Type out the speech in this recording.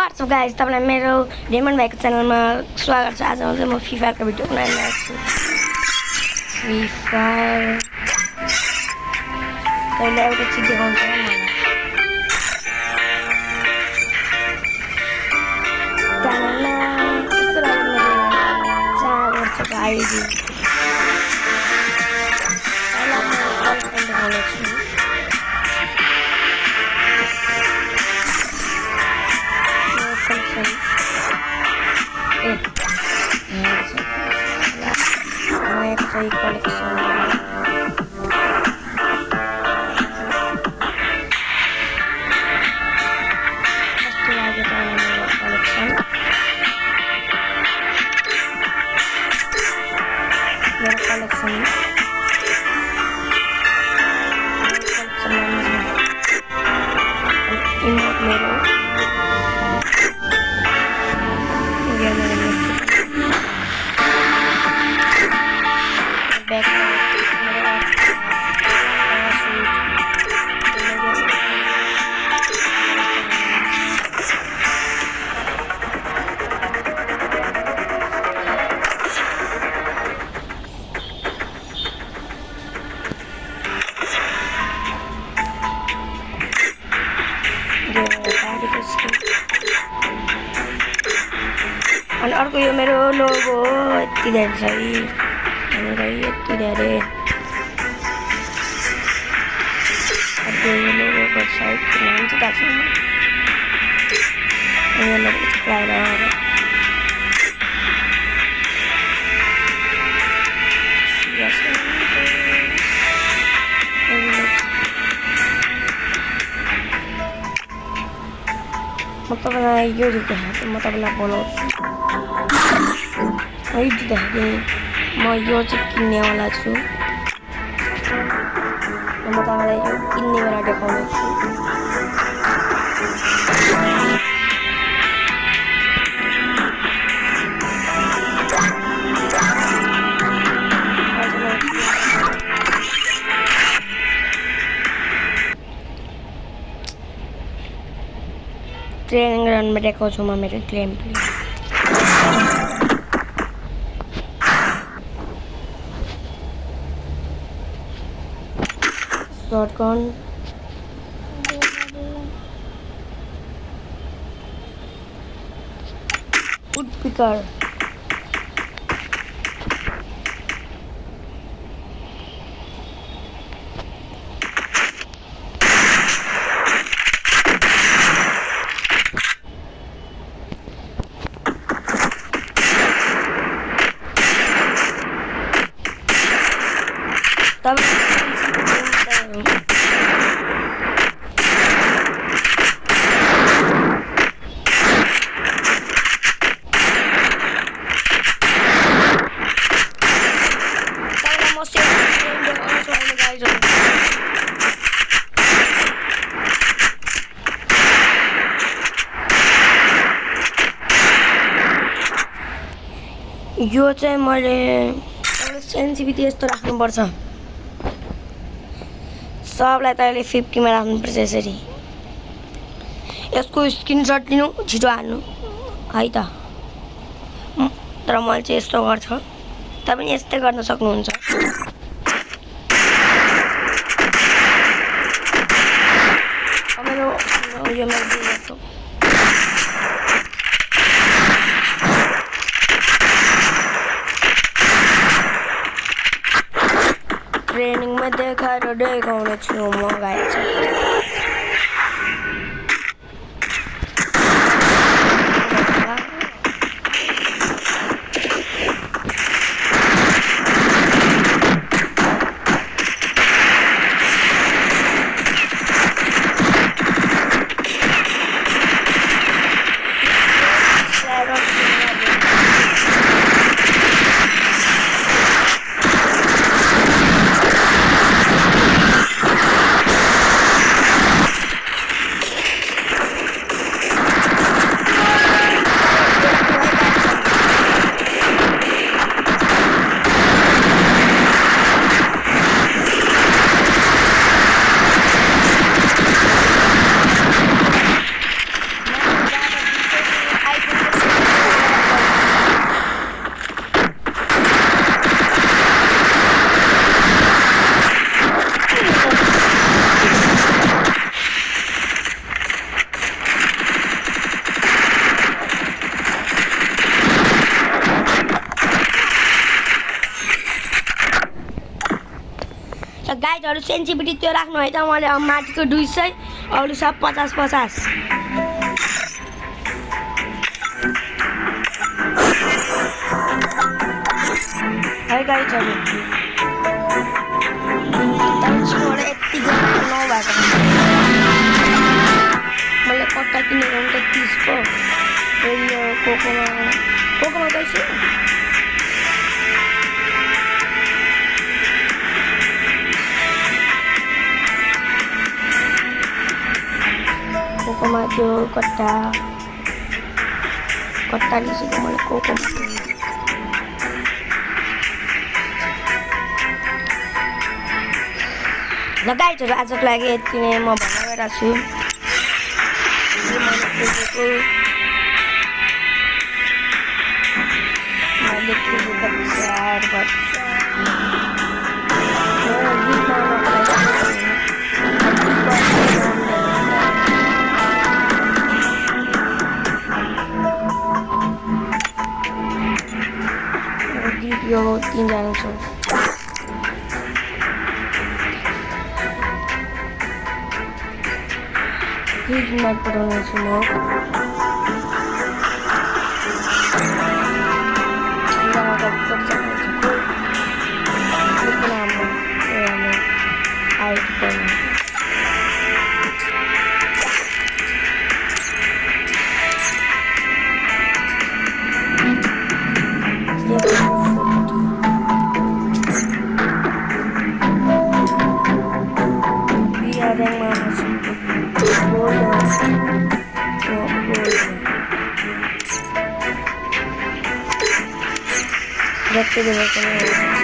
WhatsApp guys तपाईँलाई मेरो Raymond भाइको च्यानलमा स्वागत छ। आज चाहिँ म फ्री फायरको भिडियो बनाइरहेको छु। फ्री फायर पहिला एउटा चिज देखाउँछु मलाई। त्यहाँनिर यस्तो लाग्यो मेरो 4 वर्षको आइडी। पहिला म कल देखाउने छु। सही कलेक्शन कस्तो लाग्यो त मेरो कलेक्शन। मेरो कलेक्शन इमोट मेरो अनि अर्को यो मेरो लोगो यति धेरै छ यति धेरै। अर्को यो लोगोको साइड नाम चाहिँ थाहा छैन। म तपाईँलाई यो देखाएँ म तपाईँलाई बनाउँछु। है दिँदाखेरि म यो चाहिँ किन्नेवाला छु। म तपाईँलाई यो किन्ने बेला देखाउने छु। ट्रेनिङ ग्राउन्डमा देखाउँछु म मेरो game play. Shotgun would picker तब यो चाहिँ मैले सेन्सिटिभिटी यस्तो राख्नुपर्छ। सबलाई तैँले 50 मा राख्नुपर्छ यसरी। यसको स्क्रिनशट लिनु छिटो हाल्नु है त। तर मैले चाहिँ यस्तो गर्छ, तपाईँ पनि यस्तै गर्न सक्नुहुन्छ। यो मेरो ट्रेनिङमा देखाएर देखाउने छु म गाइस। लाइटहरू सेन्सिटिभिटी त्यो राख्नु है त मैले माथिको 200 अरू सब 50 है गाइजहरू मलाई यति नभएको मैले कट्टा किनेको त 30 को फेरि यो कोकोमा पैसा कोकोमा त्यो कट्टा लिसेको मैले कोकोमा ल गाइजहरू आजको लागि यति नै म भन्न गइरहेको छु मैले खेलेको 4 वर्ष यो 3 जना छ दिनमा पढाउने छु म जति बेला पनि